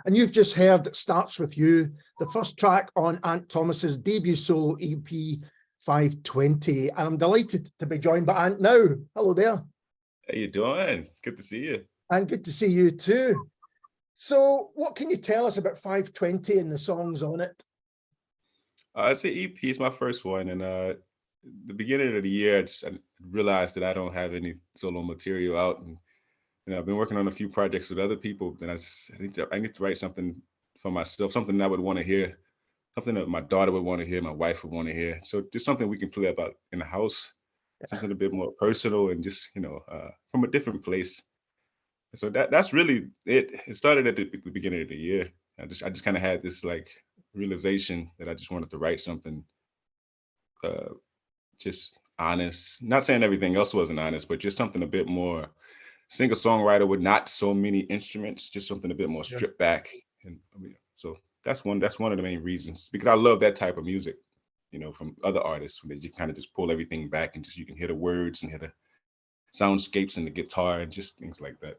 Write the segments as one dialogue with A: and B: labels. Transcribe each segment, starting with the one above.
A: And you've just heard It Starts With You, the first track on Ant Thomas's debut solo EP, 520. And I'm delighted to be joined by Ant now. Hello there.
B: How you doing? It's good to see you.
A: And good to see you too. So what can you tell us about 520 and the songs on it?
B: It's an EP. It's my first one. And the beginning of the year, I realized that I don't have any solo material out. And I've been working on a few projects with other people. And I need to write something for myself, something that I would want to hear, something that my daughter would want to hear, my wife would want to hear. So just something we can play about in the house, something a bit more personal and just, from a different place. So that's really it. It started at the beginning of the year. I just kind of had this like realization that I just wanted to write something just honest. Not saying everything else wasn't honest, but just something a bit more singer-songwriter with not so many instruments, just something a bit more stripped back. And so that's one of the main reasons, because I love that type of music, from other artists, when they just kind of just pull everything back and just you can hear the words and hear the soundscapes and the guitar and just things like that.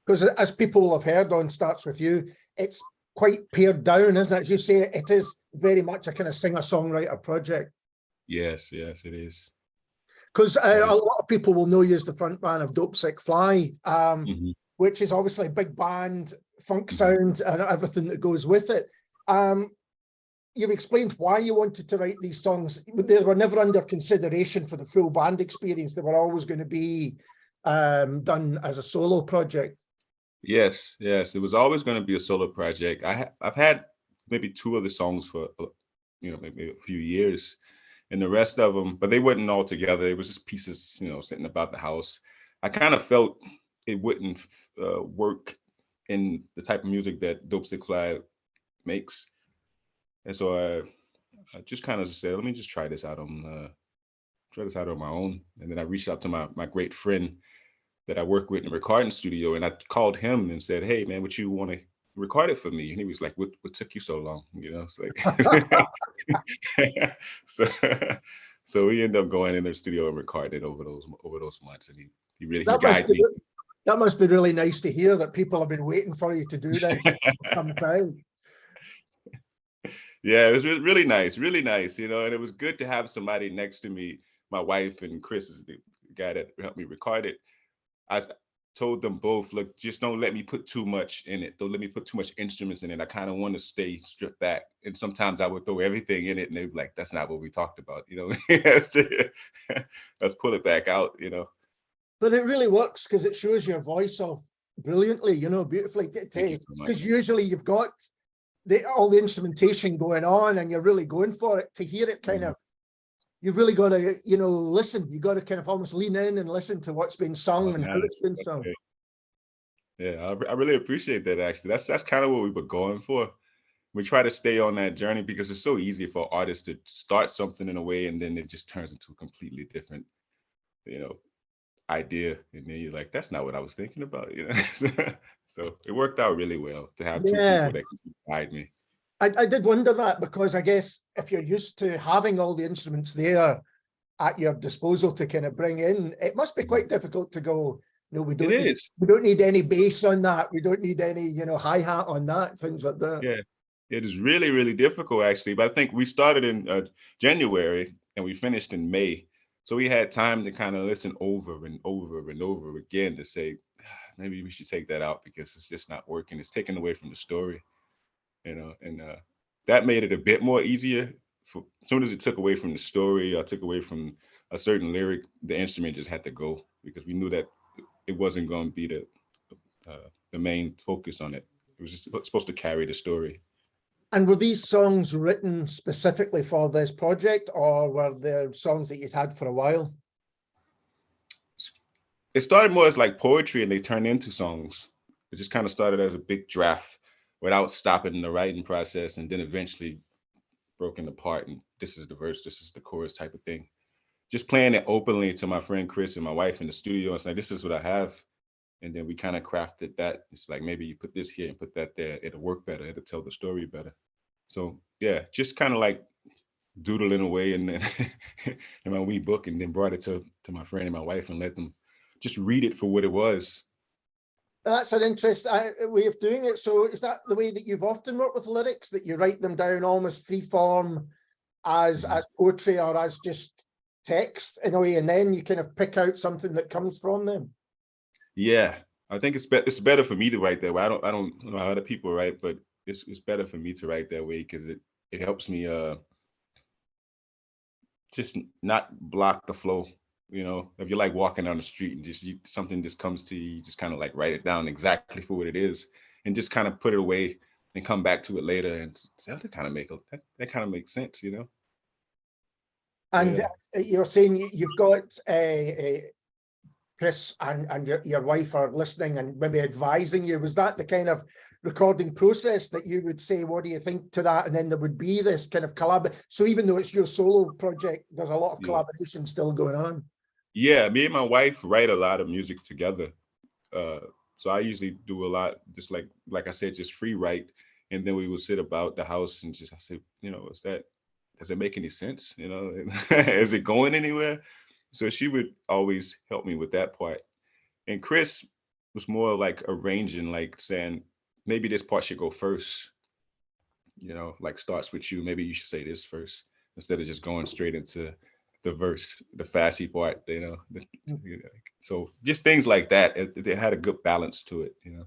A: Because as people will have heard on Starts With You, it's quite pared down, isn't it? As you say, it is very much a kind of singer-songwriter project.
B: Yes, it is.
A: Because a lot of people will know you as the front man of Dope Sick Fly, which is obviously a big band, funk sound, and everything that goes with it. You've explained why you wanted to write these songs. They were never under consideration for the full band experience. They were always going to be done as a solo project.
B: Yes, it was always going to be a solo project. I've had maybe two of the songs for maybe a few years, and the rest of them, but they weren't all together. It was just pieces, sitting about the house. I kind of felt it wouldn't work in the type of music that Dope Sick Fly makes, and so I just kind of said, let me just try this out on my own. And then I reached out to my great friend that I work with in the recording studio, and I called him and said, "Hey man, would you want to record it for me?" And he was like, "What took you so long?" It's like, so we ended up going in their studio and recorded over those months, and he really guided me.
A: That must be really nice to hear, that people have been waiting for you to do that for some time.
B: Yeah, it was really nice, and it was good to have somebody next to me. My wife and Chris is the guy that helped me record it. I told them both, look, just don't let me put too much in it. Don't let me put too much instruments in it. I kind of want to stay stripped back. And sometimes I would throw everything in it and they'd be like, that's not what we talked about. Let's pull it back out,
A: But it really works, because it shows your voice off brilliantly, beautifully. Because usually you've got all the instrumentation going on and you're really going for it. To hear it kind of, you've really got to, listen. You got to kind of almost lean in and listen to what's being sung and how it's been sung.
B: Yeah, I really appreciate that. Actually, that's kind of what we were going for. We try to stay on that journey because it's so easy for artists to start something in a way and then it just turns into a completely different, idea, and then you're like, that's not what I was thinking about. So it worked out really well to have two people that can guide me.
A: I did wonder that, because I guess if you're used to having all the instruments there at your disposal to kind of bring in, it must be quite difficult to go, no, we don't need any bass on that. We don't need any, hi-hat on that, things like that.
B: Yeah, it is really, really difficult, actually. But I think we started in January and we finished in May. So we had time to kind of listen over and over and over again to say, maybe we should take that out because it's just not working. It's taken away from the story. And that made it a bit more easier. As soon as it took away from the story, or took away from a certain lyric, the instrument just had to go, because we knew that it wasn't going to be the main focus on it. It was just supposed to carry the story.
A: And were these songs written specifically for this project, or were there songs that you'd had for a while?
B: It started more as like poetry and they turned into songs. It just kind of started as a big draft without stopping the writing process, and then eventually broken apart, and this is the verse, this is the chorus type of thing. Just playing it openly to my friend Chris and my wife in the studio and saying, this is what I have. And then we kind of crafted that. It's like, maybe you put this here and put that there. It'll work better. It'll tell the story better. So yeah, just kind of like doodling away and then in my wee book, and then brought it to my friend and my wife and let them just read it for what it was.
A: That's an interesting way of doing it. So is that the way that you've often worked with lyrics, that you write them down almost free form as poetry or as just text in a way, and then you kind of pick out something that comes from them?
B: Yeah, I think it's better for me to write that way. I don't know how other people write, but it's better for me to write that way because it helps me just not block the flow. You know, if you're like walking down the street and something just comes to you, you just kind of like write it down exactly for what it is, and just kind of put it away and come back to it later and say, oh, that kind of makes sense, you know.
A: And
B: Yeah.
A: you're saying you've got Chris and your wife are listening and maybe advising you. Was that the kind of recording process that you would say, what do you think to that? And then there would be this kind of collab. So even though it's your solo project, there's a lot of collaboration still going on.
B: Yeah, me and my wife write a lot of music together. So I usually do a lot, just like I said, just free write. And then we would sit about the house and I say, you know, does it make any sense? You know, is it going anywhere? So she would always help me with that part. And Chris was more like arranging, like saying, maybe this part should go first, you know, like starts with you. Maybe you should say this first instead of just going straight into the verse, the fasty part, you know. So just things like that. It had a good balance to it, you know.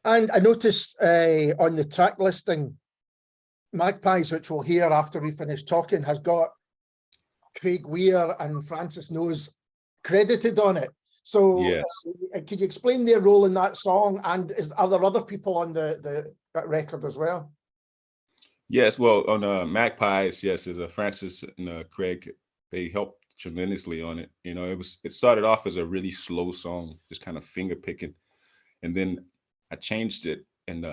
A: And I noticed on the track listing, Magpies, which we'll hear after we finish talking, has got Craig Weir and Francis Knowes credited on it. So
B: yes.
A: Could you explain their role in that song? And are there other people on that record as well?
B: Yes, well, on Magpies, yes, there's Francis and Craig. They helped tremendously on it. You know, it started off as a really slow song, just kind of finger picking, and then I changed it and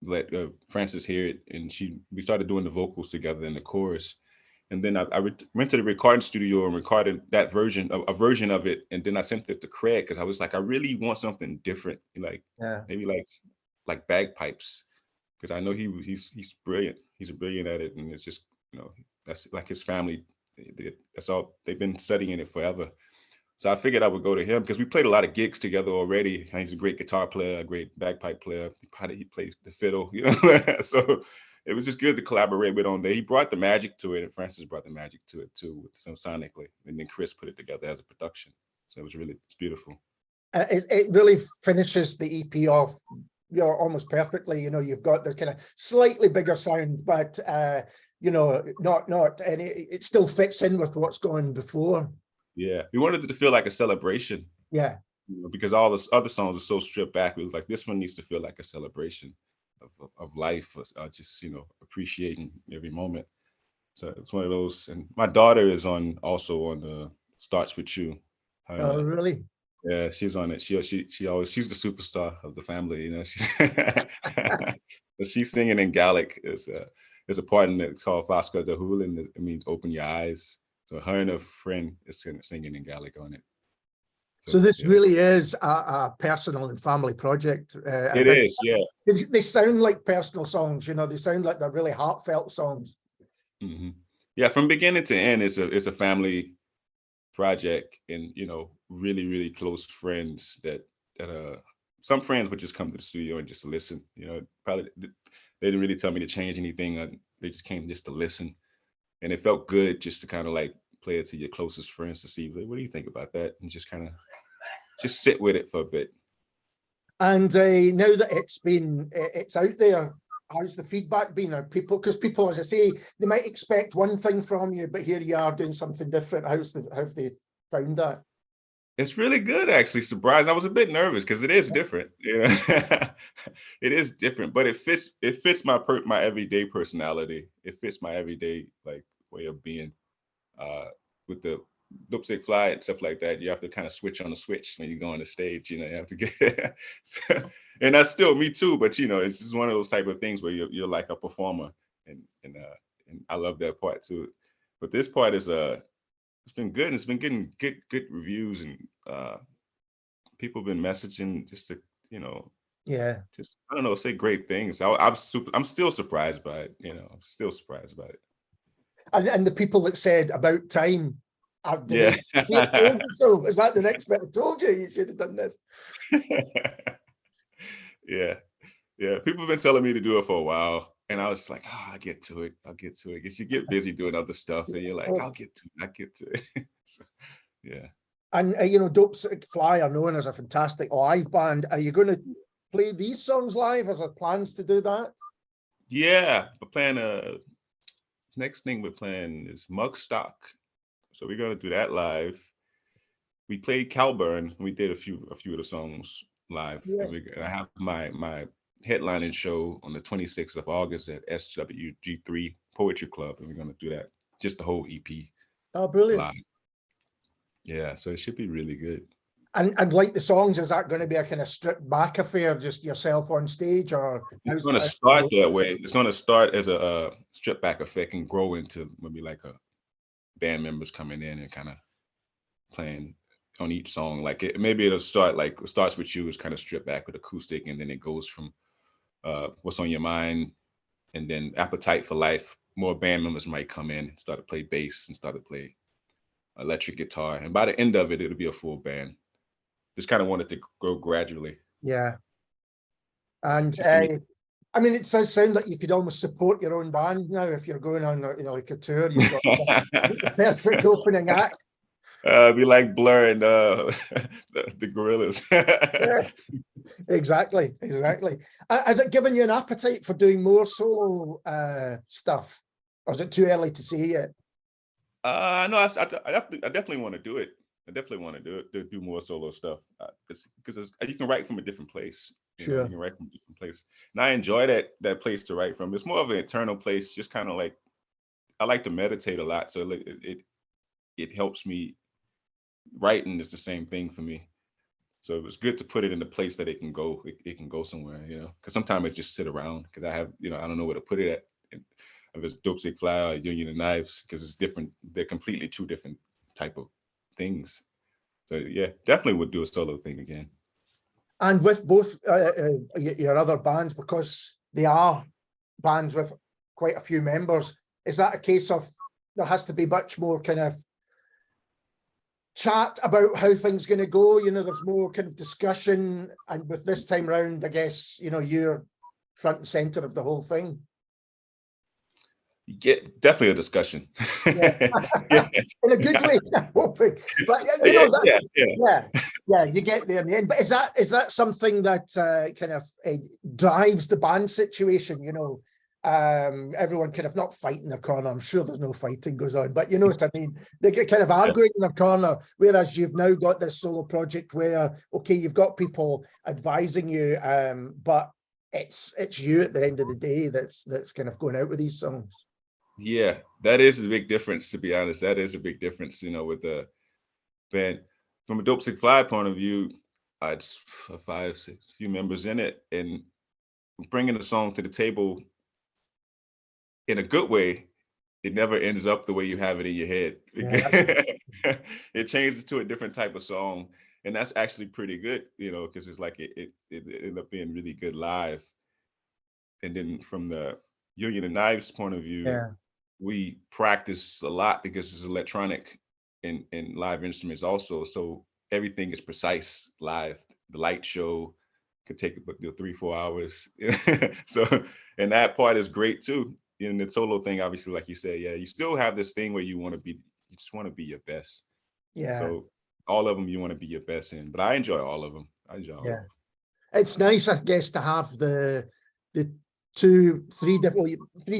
B: let Francis hear it, and we started doing the vocals together in the chorus. And then I went to the recording studio and recorded that a version of it, and then I sent it to Craig because I was like, I really want something different, like maybe like bagpipes, because I know he's brilliant. He's brilliant at it, and it's just, you know, that's like his family. That's all they've been studying it forever. So I figured I would go to him because we played a lot of gigs together already. And he's a great guitar player, a great bagpipe player. He plays the fiddle, you know. So it was just good to collaborate with on there. He brought the magic to it, and Francis brought the magic to it too, sonically. And then Chris put it together as a production. So it's beautiful.
A: It really finishes the EP off, you know, almost perfectly. You know, you've got this kind of slightly bigger sound, but you know, not, and it still fits in with what's going before.
B: Yeah, we wanted it to feel like a celebration.
A: Yeah,
B: you know, because all the other songs are so stripped back. It was like, this one needs to feel like a celebration of life, just, you know, appreciating every moment. So it's one of those. And my daughter is also on the Starts With You.
A: oh really?
B: Yeah, she's on it. She's the superstar of the family, you know. But she's singing in Gaelic. There's a part in it, it's called Fasca de Hul, and it means open your eyes. So her and her friend is singing in Gaelic on it.
A: So this really is a personal and family project.
B: It is, yeah.
A: They sound like personal songs, you know. They sound like they're really heartfelt songs.
B: Mm-hmm. Yeah, from beginning to end, it's a family project, and, you know, really, really close friends that some friends would just come to the studio and just listen. You know, probably they didn't really tell me to change anything. They just came just to listen, and it felt good just to kind of like play it to your closest friends to see, what do you think about that, and just kind of just sit with it for a bit.
A: And now that it's out there, how's the feedback been? Are people, because people, as I say, they might expect one thing from you, but here you are doing something different. How have they found that?
B: It's really good, actually. Surprised. I was a bit nervous because it is different. You know, it is different, but it fits my everyday personality. It fits my everyday like way of being. With the lipstick fly and stuff like that, you have to kind of switch on the switch when you go on the stage. You know, you have to get, and that's still me too. But, you know, it's just one of those type of things where you're like a performer, and I love that part too. But this part is it's been good. And it's been getting good reviews, and people have been messaging just to, you know, just, I don't know, say great things. I'm still surprised by it. You know, I'm still surprised by it.
A: And the people that said About Time,
B: Yeah.
A: Told you so. Is that the next bit I told you? You should have done this.
B: Yeah. Yeah. People have been telling me to do it for a while. And I was like, I'll get to it. I'll get to it. Because you get busy doing other stuff and you're like, I'll get to it. I'll get to it. So, yeah.
A: And, Dope Sick Fly are known as a fantastic live band. Are you going to play these songs live? Is there plans to do that?
B: Yeah. We're playing next thing we're playing is Mugstock. So we're going to do that live. We played Calburn. We did a few of the songs live.
A: Yeah.
B: And I have my headlining show on the 26th of August at SWG3 Poetry Club, and we're going to do that, just the whole EP.
A: Oh, brilliant.
B: Live. Yeah, so it should be really good.
A: And like the songs, is that going to be a kind of stripped back affair, just yourself on stage, or
B: it's going to start that way? It's going to start as a stripped back effect and grow into maybe like a band members coming in and kind of playing on each song. Like maybe it'll start like it starts with you, is kind of stripped back with acoustic, and then it goes from What's on Your Mind, and then Appetite for Life. More band members might come in and start to play bass and start to play electric guitar, and by the end of it, it'll be a full band. Just kind of want it to grow gradually.
A: Yeah. And I mean, it does sound like you could almost support your own band now if you're going on, like a tour. You've got the perfect opening act.
B: Be like Blur and the Gorillas.
A: Yeah, exactly. Has it given you an appetite for doing more solo stuff, or is it too early to say yet?
B: No, I definitely want to do it. I definitely want to do more solo stuff because you can write from a different place.
A: Sure.
B: You can write from a different place, and I enjoy that place to write from. It's more of an internal place, just kind of like I like to meditate a lot, so it helps me. Writing is the same thing for me, so it was good to put it in a place that it can go. It can go somewhere, because sometimes it just sit around because I have, I don't know where to put it at. If it's Dope Sick Fly or Union of Knives, because it's different. They're completely two different type of things. So yeah, definitely would do a solo thing again.
A: And with both your other bands, because they are bands with quite a few members, is that a case of there has to be much more kind of chat about how things going to go? There's more kind of discussion, and with this time round, I guess you're front and center of the whole thing.
B: Yeah, definitely a discussion.
A: Yeah. In a good way, I'm hoping. But you get there in the end. But is that something that kind of drives the band situation? Everyone kind of not fighting their corner. I'm sure there's no fighting goes on, but you know what I mean? They get kind of arguing in their corner, whereas you've now got this solo project where, okay, you've got people advising you, but it's you at the end of the day that's kind of going out with these songs.
B: Yeah, that is a big difference, to be honest. That is a big difference, with the band. From a Dope Sick Fly point of view, it's 5, 6, few members in it, and bringing the song to the table in a good way, it never ends up the way you have it in your head. Yeah. It changes to a different type of song, and that's actually pretty good, because it's like it ended up being really good live. And then from the Union of Knives point of view, we practice a lot because it's electronic and live instruments also. So everything is precise live. The light show could take about 3-4 hours. So, and that part is great too. In the solo thing, obviously, like you said, you still have this thing where you just want to be your best.
A: Yeah.
B: So all of them you want to be your best in, but I enjoy all of them.
A: It's nice, I guess, to have the three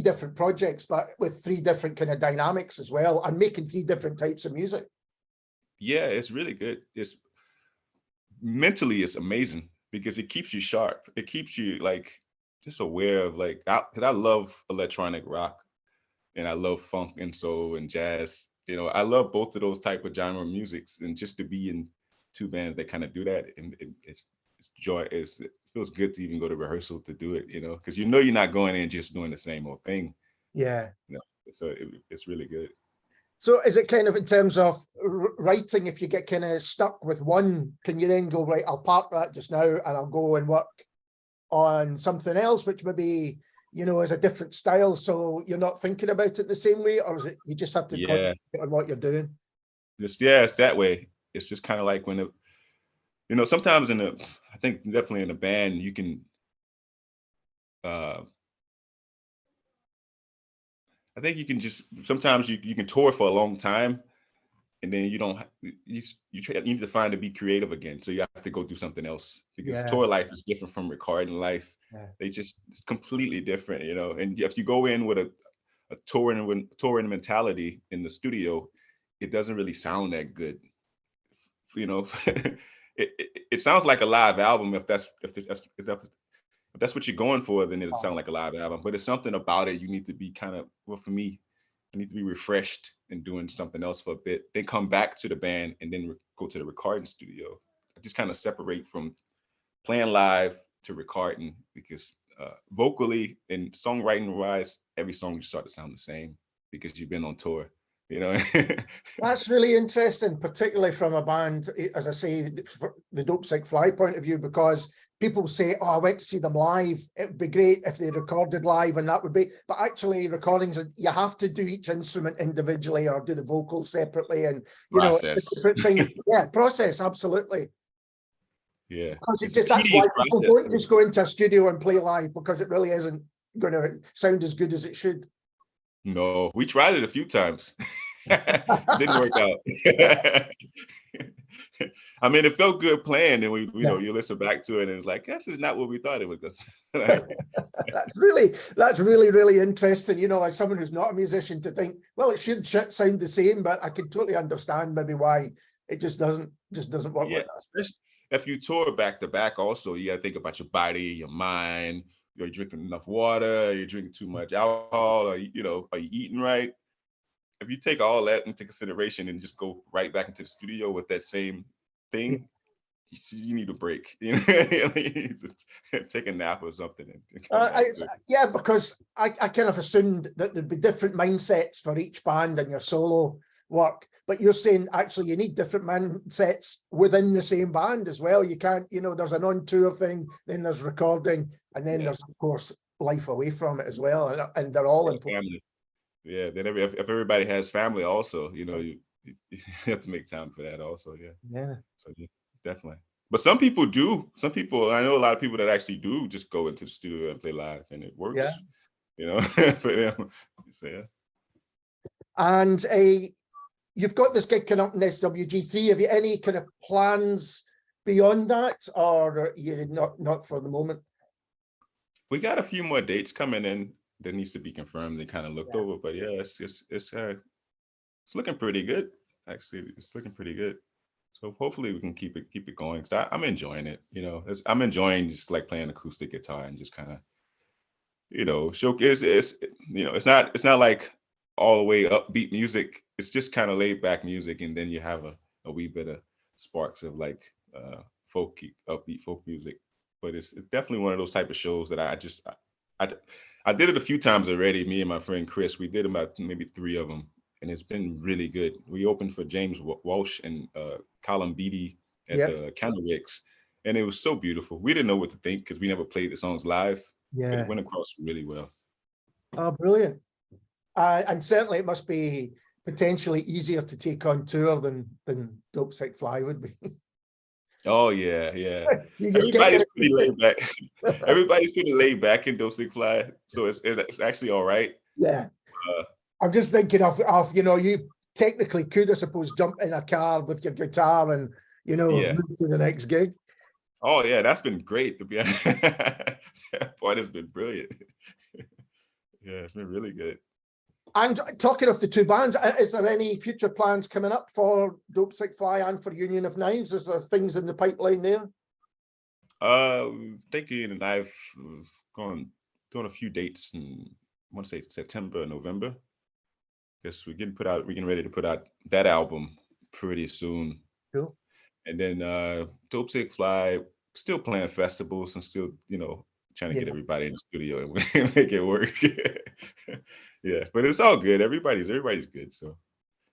A: different projects, but with 3 different kind of dynamics as well, and making 3 different types of music. Yeah,
B: it's really good. It's mentally, it's amazing because it keeps you sharp. It keeps you like just aware of because I love electronic rock and I love funk and soul and jazz. I love both of those type of genre musics, and just to be in 2 bands that kind of do that, and it's joy. It feels good to even go to rehearsal to do it, because you're not going in just doing the same old thing.
A: Yeah.
B: So it's really good.
A: So is it kind of in terms of writing, if you get kind of stuck with one, can you then go, right, I'll park that just now and I'll go and work on something else, which maybe, is a different style, so you're not thinking about it the same way? Or is it you just have to concentrate on what you're doing?
B: it's that way. It's just kind of like when sometimes I think definitely in a band you can, uh, I think you can just sometimes you can tour for a long time, and then you don't you need to find to be creative again. So you have to go do something else because
A: Yeah,
B: tour life is different from recording life.
A: yeah.
B: It's completely different, And if you go in with a touring mentality in the studio, it doesn't really sound that good. You know, it sounds like a live album if that's what you're going for, then it'll sound like a live album. But it's something about it. You need to be kind of, well, for me, I need to be refreshed and doing something else for a bit, then come back to the band and then go to the recording studio. I just kind of separate from playing live to recording because vocally and songwriting wise, every song you start to sound the same because you've been on tour, you know.
A: That's really interesting, particularly from a band, as I say, the Dopesick Fly point of view, because people say, oh, I went to see them live. It would be great if they recorded live, and that would be, but actually recordings, you have to do each instrument individually or do the vocals separately. And,
B: Process.
A: different things. Yeah, process, absolutely.
B: Yeah.
A: Because
B: It's a
A: that's why
B: tedious
A: people
B: process.
A: don't just go into a studio and play live, because it really isn't going to sound as good as it should.
B: No, we tried it a few times. It didn't work out. I mean, it felt good playing, and you listen back to it, and it's like, this is not what we thought it was.
A: That's really, really interesting. As someone who's not a musician, to think, well, it should sound the same, but I can totally understand maybe why it just doesn't work like that.
B: Especially if you tour back to back, also you got to think about your body, your mind. You're drinking enough water. You're drinking too much alcohol. Are you eating right? If you take all that into consideration and just go right back into the studio with that same thing, you need a break. You need to take a nap or something.
A: Because I kind of assumed that there'd be different mindsets for each band and your solo work. But you're saying actually you need different mindsets within the same band as well. You can't, there's an on-tour thing, then there's recording, and then there's, of course, life away from it as well. And they're all important.
B: Family. Yeah, then if everybody has family also, you have to make time for that also.
A: Yeah.
B: So yeah, definitely. But some people do. Some people, I know a lot of people that actually do just go into the studio and play live, and it works.
A: Yeah.
B: For them. So yeah.
A: And you've got this gig coming up in SWG3. Have you any kind of plans beyond that, or are you not for the moment?
B: We got a few more dates coming in that needs to be confirmed and kind of looked over, but yeah, it's looking pretty good. Actually, it's looking pretty good. So hopefully we can keep it going. Cause I'm enjoying it. I'm enjoying just like playing acoustic guitar and just kind of, showcase. It's not like all the way upbeat music. It's just kind of laid back music, and then you have a wee bit of sparks of like upbeat folk music. But it's definitely one of those type of shows that I did it a few times already. Me and my friend Chris, we did about maybe 3 of them, and it's been really good. We opened for James Walsh and Colin Beatty at the Candlewicks, and it was so beautiful. We didn't know what to think because we never played the songs live. But it went across really well.
A: Oh, brilliant. And certainly it must be potentially easier to take on tour than Dopesick Fly would be.
B: Oh yeah. Everybody's pretty laid back. Everybody's pretty laid back in Dopesick Fly, so it's actually all right.
A: Yeah. I'm just thinking of you technically could, I suppose, jump in a car with your guitar and move to the next gig.
B: Oh yeah, that's been great to be honest. That part has been brilliant. Yeah, it's been really good.
A: And talking of the two bands, is there any future plans coming up for Dopesick Fly and for Union of Knives? Is there things in the pipeline there?
B: Thinking, and I've doing a few dates in, I want to say September, November. Guess we're getting ready to put out that album pretty soon.
A: Cool.
B: And then Dopesick Fly, still playing festivals and still, trying to get everybody in the studio and make it work. Yeah, but it's all good. Everybody's good. So,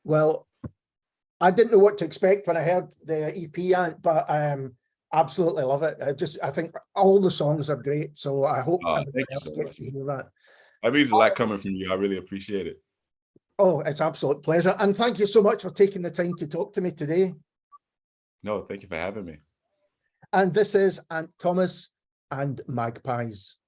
A: well, I didn't know what to expect when I heard the EP, Ant, but absolutely love it. I think all the songs are great. So I hope everybody else gets to hear that.
B: That means a lot coming from you. I really appreciate it.
A: Oh, it's absolute pleasure. And thank you so much for taking the time to talk to me today.
B: No, thank you for having me.
A: And this is Ant Thomaz and Magpies.